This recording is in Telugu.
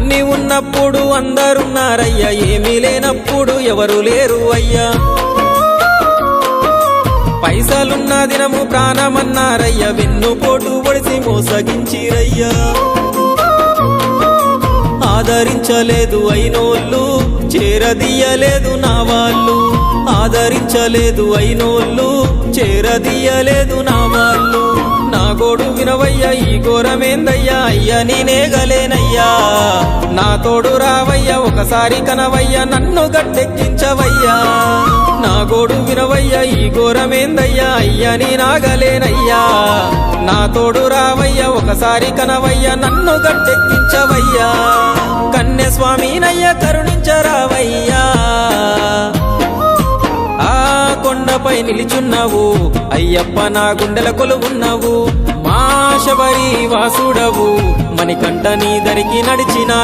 అన్ని ఉన్నప్పుడు అందరున్నారయ్యా, ఏమీ లేనప్పుడు ఎవరు లేరు అయ్యా. పైసలున్న దినము ప్రాణమన్నారయ్యా, వెన్నుపోటు పొడిసి మోసగించిరయ్యా. ఆదరించలేదు అయినోళ్ళు, చేరదీయలేదు నా వాళ్ళు. ఆదరించలేదు అయినోళ్ళు, చేరదీయలేదు నా వాళ్ళు. నా గోడు వినవయ్యా, ఈ ఘోరమేందయ్యా, అయ్యా నేనేగలేనయ్యా. నా తోడు రావయ్యా, ఒకసారి కనవయ్యా, నన్ను గట్టెక్కించవయ్యా. నా గోడు వినవయ్యా, ఈ ఘోరమేందయ్యా, అయ్యా నేనాగలేనయ్యా. నా తోడు రావయ్యా, ఒకసారి కనవయ్యా, నన్ను గట్టెక్కించవయ్యా. కన్య స్వామినయ్యా, కరుణించరావయ్యా. ఆ కొండపై నిలిచున్నావు అయ్యప్ప, నా గుండెల కొలువున్నావు. మా శబరి వాసుడవు, మణికంఠ నీ దరికి నడిచిన